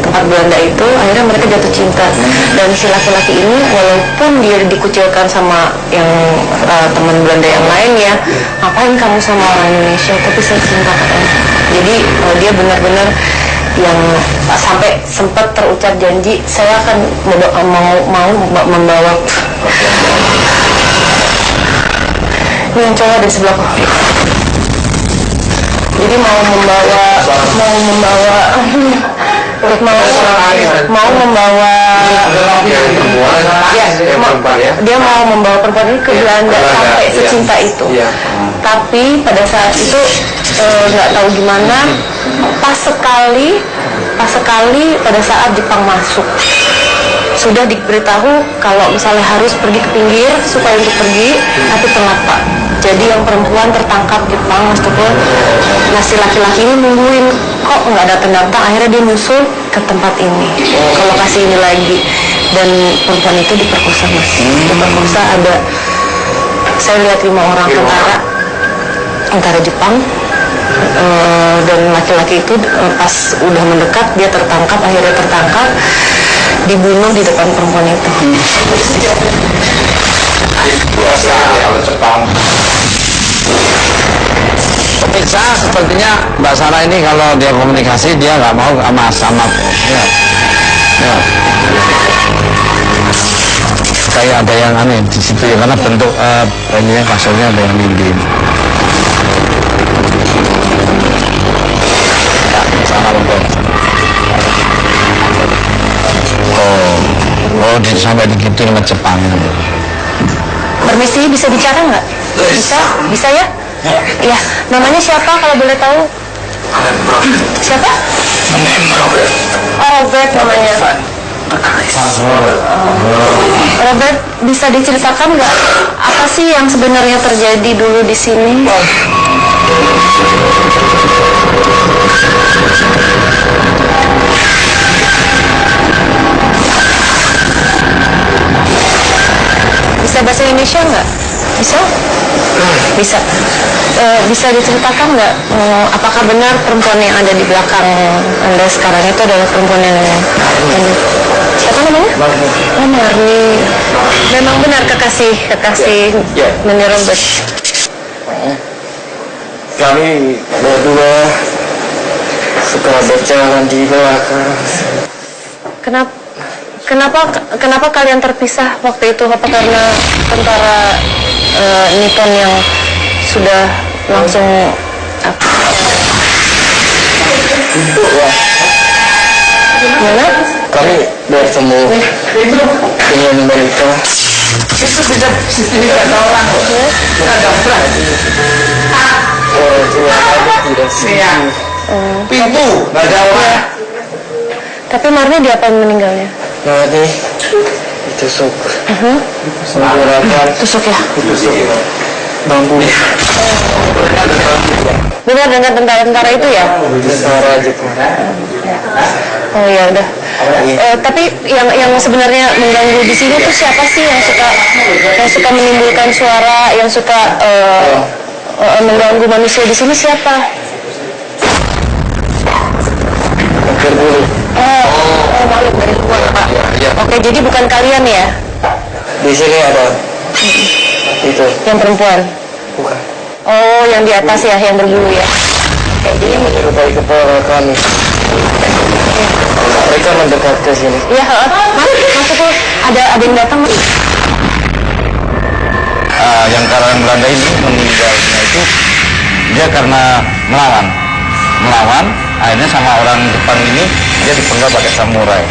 tempat Belanda itu. Akhirnya mereka jatuh cinta, dan si laki-laki ini walaupun dia dikucilkan sama yang teman Belanda yang lain ya, ngapain kamu sama orang Indonesia, tapi saya cinta katanya. Jadi dia benar-benar yang sampai sempat terucap janji, saya akan mau membawa ini yang cowok dari sebelah kok. Jadi mau membawa dia mau membawa perempuan ini ke Belanda sampai secinta itu. Tapi pada saat itu nggak tahu gimana, pas sekali pada saat Jepang masuk, sudah diberitahu kalau misalnya harus pergi ke pinggir supaya untuk pergi, tapi telat Pak. Jadi yang perempuan tertangkap Jepang, Mas Tukul. Nah si laki-laki ini nungguin, kok nggak datang-datang, akhirnya dia nyusul ke tempat ini, ke lokasi ini lagi. Dan perempuan itu diperkosa Mas. Diperkosa ada, saya lihat 5 orang tentara Jepang. Dan laki-laki itu pas udah mendekat, dia akhirnya tertangkap, dibunuh di depan perempuan itu. biasa kalau Jepang. Nisa sepertinya Mbak Sarah ini kalau dia komunikasi dia nggak mau sama ya. Ya. Kayak ada yang aneh di situ ya, karena bentuk ininya kasurnya ada yang minim. Ya, salah betul. Oh, sampai begitu sama Jepang. Permisi, bisa bicara nggak? Bisa ya? Ya, namanya siapa kalau boleh tahu? Siapa? Oh, Robert namanya. Robert, bisa diceritakan nggak apa sih yang sebenarnya terjadi dulu di sini? Bisa bahasa Indonesia nggak? Bisa? Bisa. Bisa diceritakan nggak apakah benar perempuan yang ada di belakang Anda sekarang itu adalah perempuan yang siapa namanya? Oh, Marni. Memang benar kekasih Nani Robert. Kami berdua suka berjalan di belakang. Kenapa kalian terpisah waktu itu? Apa karena tentara Nippon yang sudah langsung Gimana? Kami bertemu dengan mereka. Itu bisa ada orang. Ada orang. Tidak Siang. Pintu, nggak ada orang. Tapi Marni diapain meninggalnya? Nanti ditusuk menggunakan Tusuk ya? bambu. Benar dengan tentara-tentara itu ya? Tentara Jepang. Oh ya udah. Tapi yang sebenarnya mengganggu di sini tuh siapa sih yang suka menimbulkan suara, yang suka mengganggu manusia di sini siapa? Berbulu. Makhluk dari luar Pak. Oke, jadi bukan kalian ya? Di sini ada itu. Yang perempuan? Bukan. Oh, yang di atas ya, yang berbulu ya? Oke, jadi Menyerupai kepala kami. Mereka mendekat ke sini. iya, maksudku ada yang datang. Yang karena Belanda ini meninggalnya itu dia karena melawan akhirnya sama orang Jepang ini dia dipenggal pakai samurai.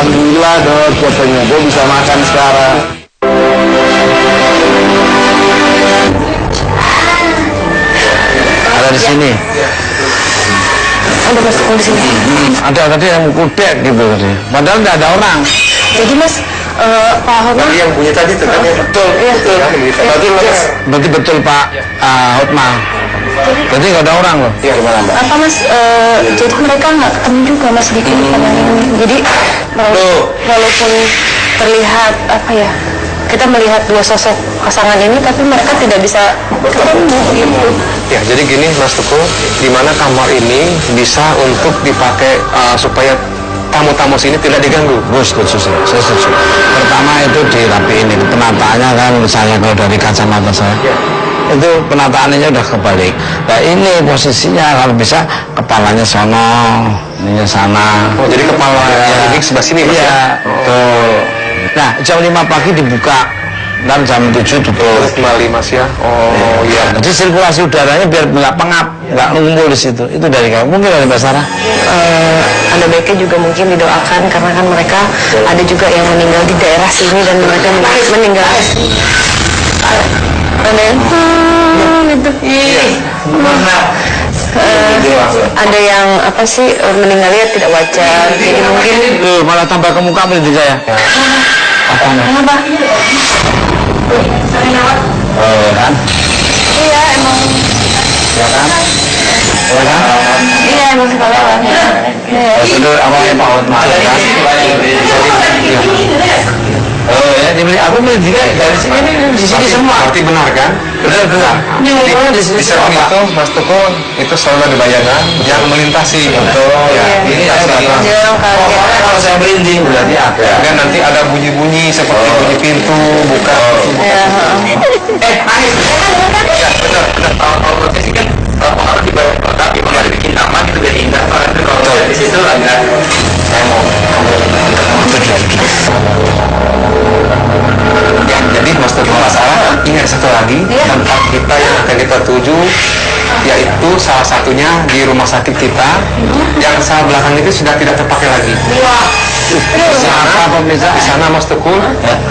Alhamdulillah dong katanya gue bisa makan sekarang. Ada di sini. Ada masuk di sini. Ada tadi yang kudek gitu tadi. Padahal nggak ada orang. Jadi Mas, Pak Hotma. Yang punya tadi tuh kan betul. Iya. Berarti betul Pak Hotma. Berarti nggak ada orang loh. Iya, gimana Mbak? Apa Mas? Jadi mereka nggak ketemu juga Mas di kanan ini. Jadi walaupun terlihat apa ya? Kita melihat dua sosok pasangan ini, tapi mereka tidak bisa ketemu gitu. Ya, jadi gini Mas Teguh, di mana kamar ini bisa untuk dipakai supaya tamu-tamu sini tidak diganggu. Saya setuju. Pertama itu dirapiin, penataannya kan misalnya kalau dari kacamata saya, itu penataannya udah kebalik. Nah ini posisinya kalau bisa kepalanya sono, ininya sana. Oh, jadi kepala ini sebelah sini Mas ya? Tuh. Nah jam 5 pagi dibuka dan jam 7 tutup. Kembali Mas ya. Oh iya. Jadi sirkulasi udaranya biar nggak pengap, nggak ngumpul di situ. Itu dari kamu, mungkin dari Mbak Sarah. Ada baiknya juga mungkin didoakan karena kan mereka ada juga yang meninggal di daerah sini dan mereka meninggal. Ada yang gitu. Ada yang apa sih meninggalnya tidak wajar. Jadi mungkin Malah tambah ke muka meliti saya. kenapa? Kan? Iya emang. Ya kan? Iya emang suka lewat. Itu awalnya Pak Hotma kan? Oh ya, aku melihat dari sini di sini semua. Berarti benar kan? Benar. Di cermin itu Mas Tukul itu selalu ada bayangan yang melintasi. Betul. Ya. Ini Kalau saya merinding berarti ada. Dan nanti ada bunyi-bunyi seperti bunyi pintu buka. Anies. Ya benar. Kalau prosesi kan orang di bawah kota, kalau ada bikin taman itu biar indah. Kalau di situ agak saya mau Ya, jadi Mas Tukul masalah ini ada satu lagi tempat kita yang akan kita tuju, yaitu salah satunya di rumah sakit kita yang salah belakang itu sudah tidak terpakai lagi. Di sana Mas Tukul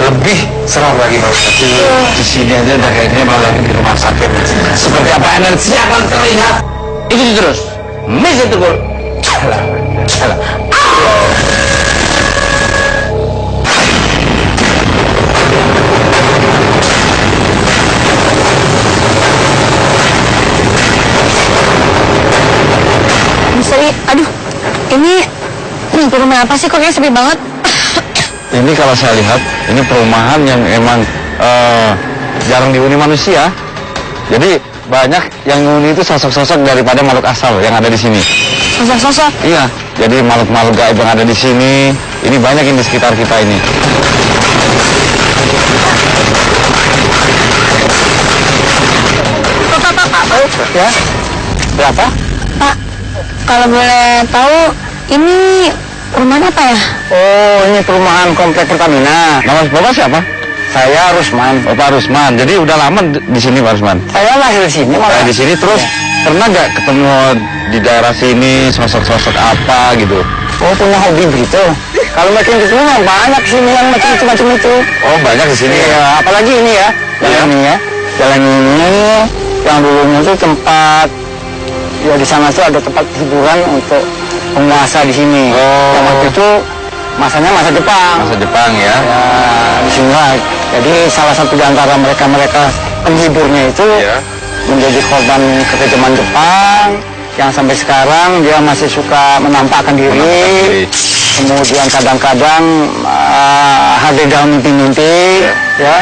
lebih seram lagi Mas. Di sini aja udah kayaknya malah di rumah sakit. Seperti apa energi akan terlihat. Itu terus. Miss itu Tukul. Salah. Misteri, aduh, ini perumahan apa sih kok kayaknya sepi banget? Ini kalau saya lihat, ini perumahan yang emang jarang dihuni manusia. Jadi banyak yang dihuni itu sosok-sosok daripada makhluk asal yang ada di sini. Sosok-sosok? Iya, jadi makhluk-makhluk gaib yang ada di sini, ini banyak yang di sekitar kita ini. Pak. Ya, berapa? Pak, kalau boleh tahu, ini perumahan apa ya? Oh, ini perumahan komplek Pertamina. Nama Bapak siapa? Saya Rusman. Bapak Rusman. Jadi udah lama di sini Pak Rusman? Saya lahir di sini. Malah di sini terus pernah nggak ketemu di daerah sini sosok-sosok apa gitu? Oh, punya hobi begitu. Kalau makin di sini banyak sini yang macam itu. Oh, banyak di sini. Ya, apalagi ini ya. Jalan ini ya. Jalan ini yang dulunya itu tempat ya di sana tuh ada tempat hiburan untuk penguasa di sini. Oh. Yang waktu itu masanya masa Jepang. Masa Jepang ya. Ya di sini lah. Jadi salah satu di antara mereka penghiburnya itu menjadi korban kekejaman Jepang yang sampai sekarang dia masih suka menampakkan diri. Kemudian kadang-kadang hadir dalam mimpi-mimpi ya,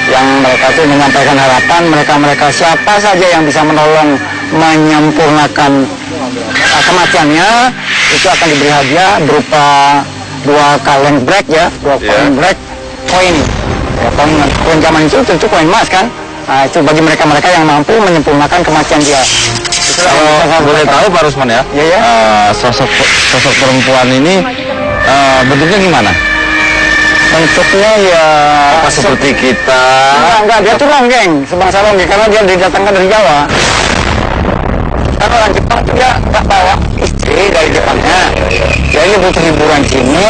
yang mereka tuh menyampaikan harapan mereka siapa saja yang bisa menolong menyempurnakan kematiannya itu akan diberi hadiah berupa 2 kaleng black ya, 2 kaleng black koin. Ya, koin zaman itu tentu koin emas kan. Nah, itu bagi mereka yang mampu menyempurnakan kematian dia. Kalau boleh tahu Pak Rusman ya, sosok perempuan ini bentuknya gimana? Bentuknya ya apa seperti kita? Enggak, dia tuh longgeng, sebangsa longgeng karena dia didatangkan dari Jawa. Karena orang Jepang tuh dia nggak bawa istri dari Jepangnya. Dia ini butuh hiburan di sini,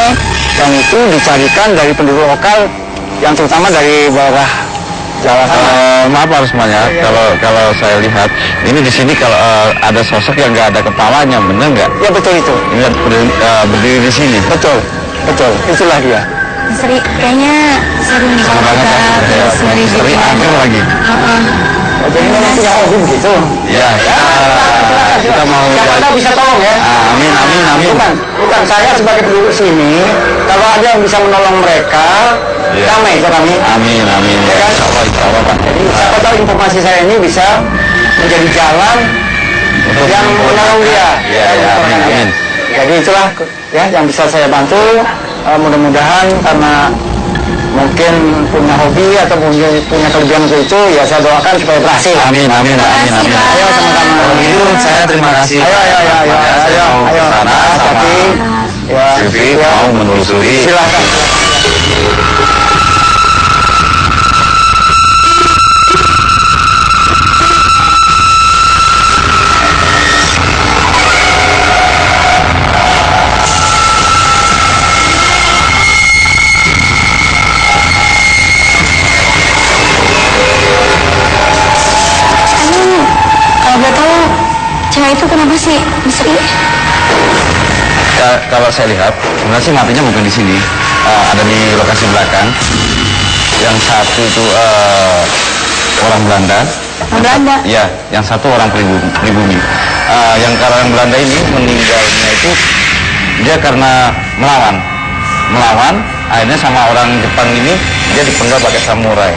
dan itu dicarikan dari penduduk lokal yang terutama dari daerah Jawa sana. Maaf Pak Rusman ya, kalau saya lihat ini di sini kalau ada sosok yang nggak ada kepalanya, bener nggak? Ya betul itu. Ini berdiri di sini. Betul, itulah dia. Misteri, kayaknya seru nih kalau kita misteri agar lagi. Jadi memang punya hobi begitu. Ya, kita mau. Kita bisa tolong ya. Amin. Bukan saya sebagai penduduk sini, kalau ada yang bisa menolong mereka, damai ke kami. Amin. Ya kan? Insya Allah Pak. Jadi siapa tahu informasi saya ini bisa menjadi jalan yang menolong dia. Amin. Jadi itulah ya yang bisa saya bantu. Mudah-mudahan karena mungkin punya hobi atau punya kelebihan itu ya saya doakan supaya berhasil. Amin. Ayo sama-sama. Begitu saya terima kasih. Ayo. Tapi ya mau menelusuri. Silakan. Cewek itu kenapa sih misteri? Kalau saya lihat, sebenarnya sih matinya bukan di sini, ada di lokasi belakang. Yang satu itu orang Belanda. Belanda? Iya, yang satu orang pribumi. Kalau yang Belanda ini meninggalnya itu dia karena melawan, akhirnya sama orang Jepang ini dia dipenggal pakai samurai.